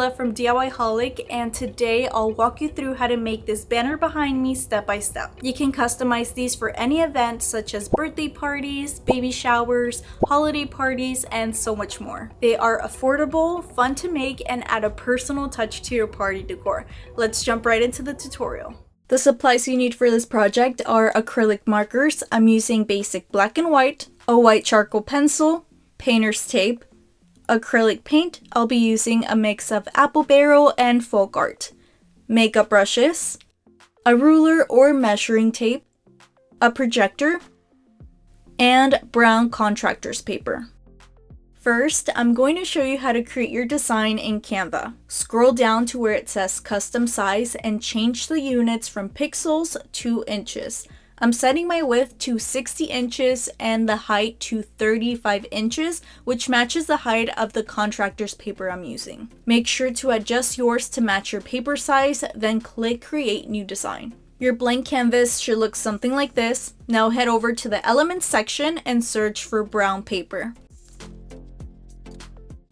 Carla from DIYholicc, and today I'll walk you through how to make this banner behind me step by step. You can customize these for any event such as birthday parties, baby showers, holiday parties, and so much more. They are affordable, fun to make, and add a personal touch to your party decor. Let's jump right into the tutorial. The supplies you need for this project are acrylic markers. I'm using basic black and white, a white charcoal pencil, painter's tape, acrylic paint. I'll be using a mix of apple barrel and Folkart, makeup brushes, a ruler or measuring tape, a projector, and brown contractor's paper. First, I'm going to show you how to create your design in Canva. Scroll down to where it says custom size and change the units from pixels to inches. I'm setting my width to 60 inches and the height to 35 inches, which matches the height of the contractor's paper I'm using. Make sure to adjust yours to match your paper size, then click Create New Design. Your blank canvas should look something like this. Now head over to the Elements section and search for brown paper.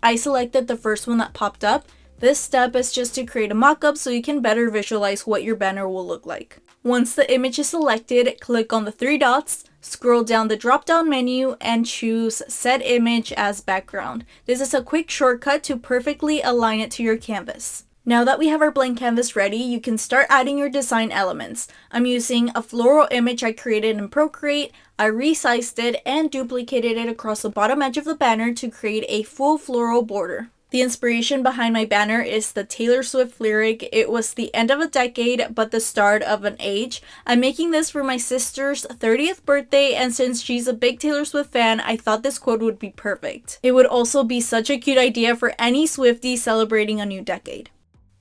I selected the first one that popped up. This step is just to create a mock-up so you can better visualize what your banner will look like. Once the image is selected, click on the three dots, scroll down the drop-down menu, and choose Set Image as Background. This is a quick shortcut to perfectly align it to your canvas. Now that we have our blank canvas ready, you can start adding your design elements. I'm using a floral image I created in Procreate. I resized it and duplicated it across the bottom edge of the banner to create a full floral border. The inspiration behind my banner is the Taylor Swift lyric, "It was the end of a decade, but the start of an age." I'm making this for my sister's 30th birthday, and since she's a big Taylor Swift fan, I thought this quote would be perfect. It would also be such a cute idea for any Swiftie celebrating a new decade.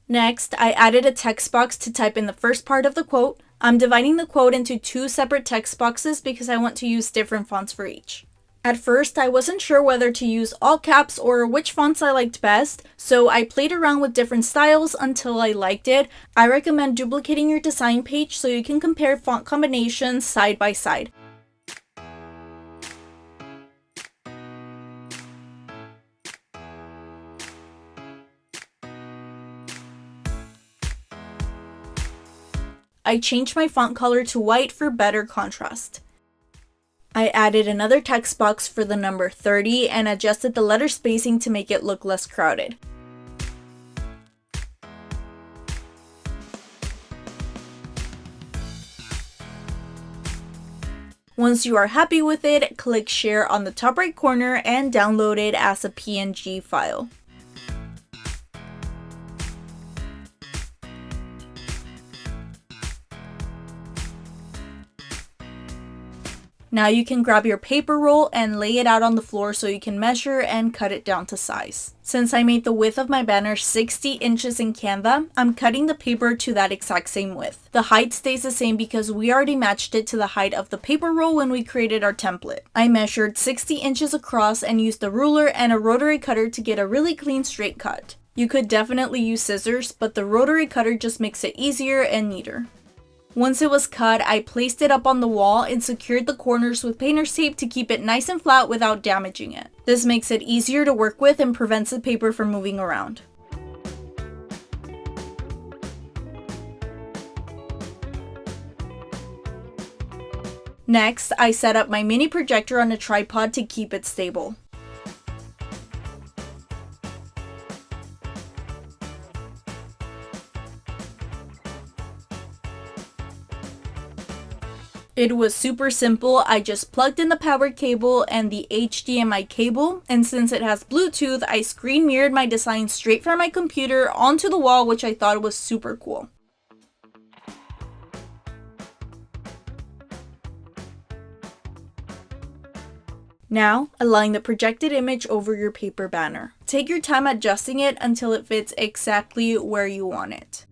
Next, I added a text box to type in the first part of the quote. I'm dividing the quote into two separate text boxes because I want to use different fonts for each. At first, I wasn't sure whether to use all caps or which fonts I liked best, so I played around with different styles until I liked it. I recommend duplicating your design page so you can compare font combinations side by side. I changed my font color to white for better contrast. I added another text box for the number 30 and adjusted the letter spacing to make it look less crowded. Once you are happy with it, click Share on the top right corner and download it as a PNG file. Now you can grab your paper roll and lay it out on the floor so you can measure and cut it down to size. Since I made the width of my banner 60 inches in Canva, I'm cutting the paper to that exact same width. The height stays the same because we already matched it to the height of the paper roll when we created our template. I measured 60 inches across and used a ruler and a rotary cutter to get a really clean straight cut. You could definitely use scissors, but the rotary cutter just makes it easier and neater. Once it was cut, I placed it up on the wall and secured the corners with painter's tape to keep it nice and flat without damaging it. This makes it easier to work with and prevents the paper from moving around. Next, I set up my mini projector on a tripod to keep it stable. It was super simple. I just plugged in the power cable and the HDMI cable, and since it has Bluetooth, I screen mirrored my design straight from my computer onto the wall, which I thought was super cool. Now, align the projected image over your paper banner. Take your time adjusting it until it fits exactly where you want it.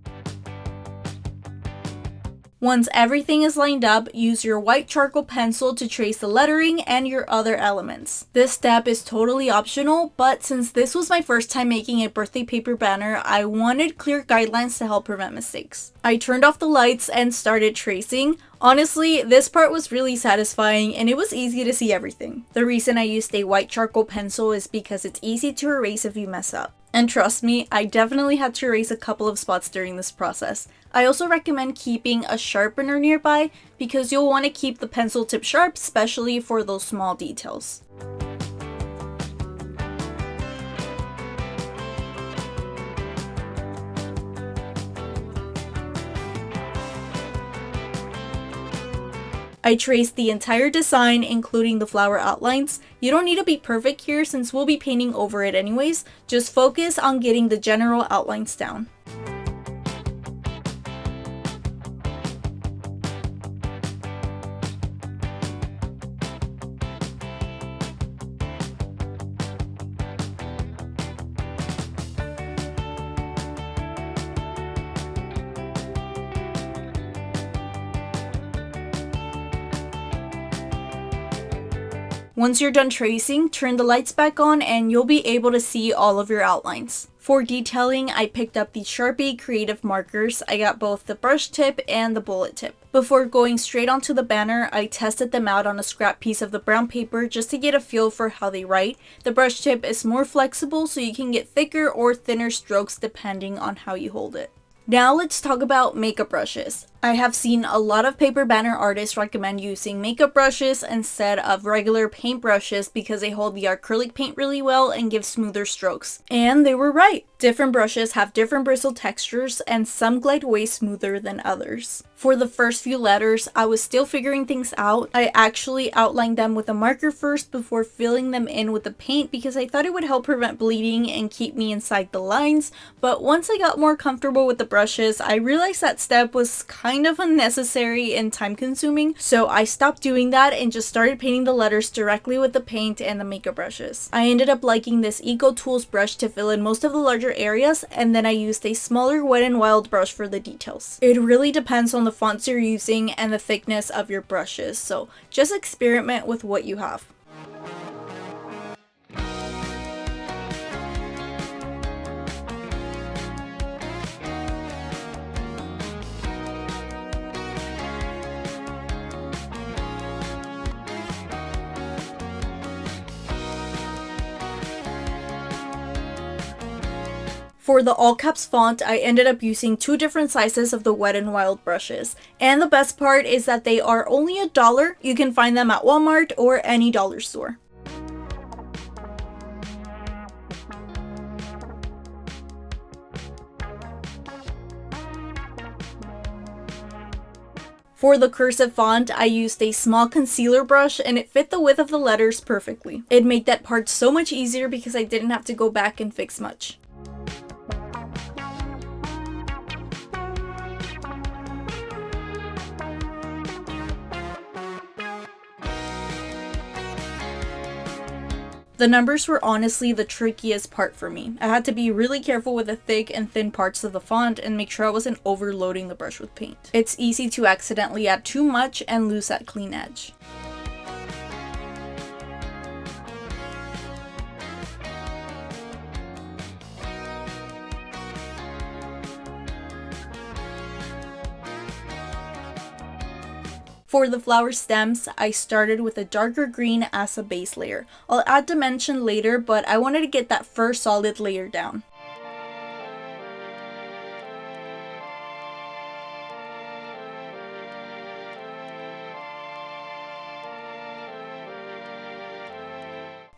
Once everything is lined up, use your white charcoal pencil to trace the lettering and your other elements. This step is totally optional, but since this was my first time making a birthday paper banner, I wanted clear guidelines to help prevent mistakes. I turned off the lights and started tracing. Honestly, this part was really satisfying and it was easy to see everything. The reason I used a white charcoal pencil is because it's easy to erase if you mess up. And trust me, I definitely had to erase a couple of spots during this process. I also recommend keeping a sharpener nearby because you'll want to keep the pencil tip sharp, especially for those small details. I traced the entire design, including the flower outlines. You don't need to be perfect here since we'll be painting over it anyways, just focus on getting the general outlines down. Once you're done tracing, turn the lights back on and you'll be able to see all of your outlines. For detailing, I picked up the Sharpie creative markers. I got both the brush tip and the bullet tip. Before going straight onto the banner, I tested them out on a scrap piece of the brown paper just to get a feel for how they write. The brush tip is more flexible so you can get thicker or thinner strokes depending on how you hold it. Now let's talk about makeup brushes. I have seen a lot of paper banner artists recommend using makeup brushes instead of regular paint brushes because they hold the acrylic paint really well and give smoother strokes. And they were right. Different brushes have different bristle textures and some glide way smoother than others. For the first few letters, I was still figuring things out. I actually outlined them with a marker first before filling them in with the paint because I thought it would help prevent bleeding and keep me inside the lines. But once I got more comfortable with the brushes, I realized that step was kind of unnecessary and time consuming, so I stopped doing that and just started painting the letters directly with the paint and the makeup brushes. I ended up liking this EcoTools brush to fill in most of the larger areas, and then I used a smaller Wet n Wild brush for the details. It really depends on the fonts you're using and the thickness of your brushes, so just experiment with what you have. For the all caps font, I ended up using 2 different sizes of the Wet n Wild brushes. And the best part is that they are only $1. You can find them at Walmart or any dollar store. For the cursive font, I used a small concealer brush and it fit the width of the letters perfectly. It made that part so much easier because I didn't have to go back and fix much. The numbers were honestly the trickiest part for me. I had to be really careful with the thick and thin parts of the font and make sure I wasn't overloading the brush with paint. It's easy to accidentally add too much and lose that clean edge. For the flower stems, I started with a darker green as a base layer. I'll add dimension later, but I wanted to get that first solid layer down.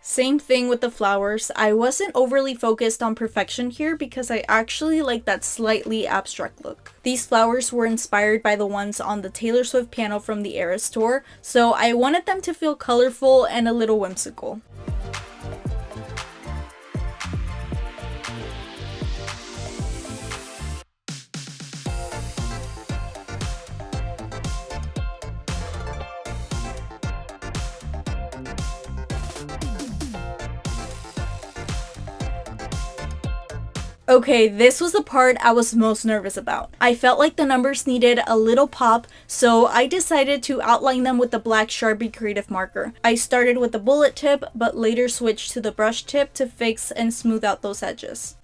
Same thing with the flowers. I wasn't overly focused on perfection here because I actually like that slightly abstract look. These flowers were inspired by the ones on the Taylor Swift piano from the Eras tour, so I wanted them to feel colorful and a little whimsical. Okay, this was the part I was most nervous about. I felt like the numbers needed a little pop, so I decided to outline them with the black Sharpie creative marker. I started with the bullet tip, but later switched to the brush tip to fix and smooth out those edges.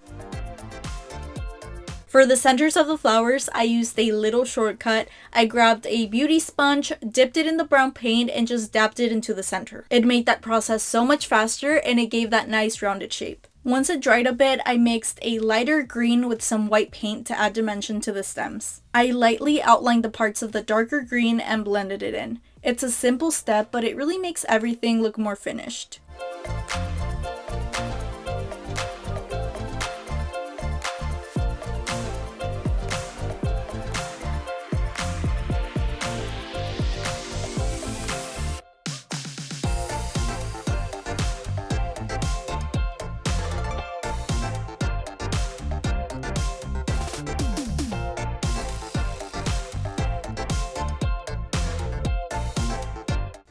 For the centers of the flowers, I used a little shortcut. I grabbed a beauty sponge, dipped it in the brown paint, and just dabbed it into the center. It made that process so much faster and it gave that nice rounded shape. Once it dried a bit, I mixed a lighter green with some white paint to add dimension to the stems. I lightly outlined the parts of the darker green and blended it in. It's a simple step, but it really makes everything look more finished.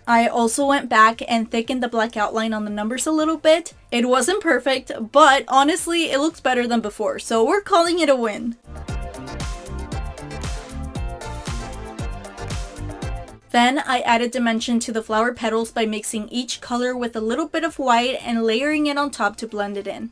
I also went back and thickened the black outline on the numbers a little bit. It wasn't perfect, but honestly, it looks better than before, so we're calling it a win. Then I added dimension to the flower petals by mixing each color with a little bit of white and layering it on top to blend it in.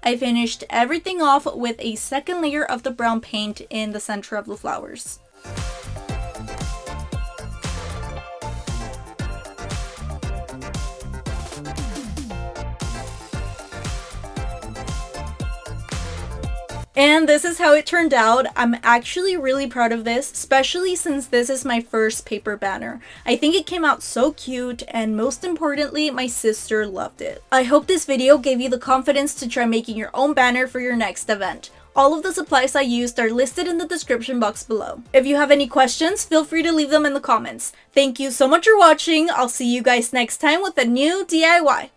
I finished everything off with a second layer of the brown paint in the center of the flowers. And this is how it turned out. I'm actually really proud of this, especially since this is my first paper banner. I think it came out so cute, and most importantly, my sister loved it. I hope this video gave you the confidence to try making your own banner for your next event. All of the supplies I used are listed in the description box below. If you have any questions, feel free to leave them in the comments. Thank you so much for watching. I'll see you guys next time with a new DIY.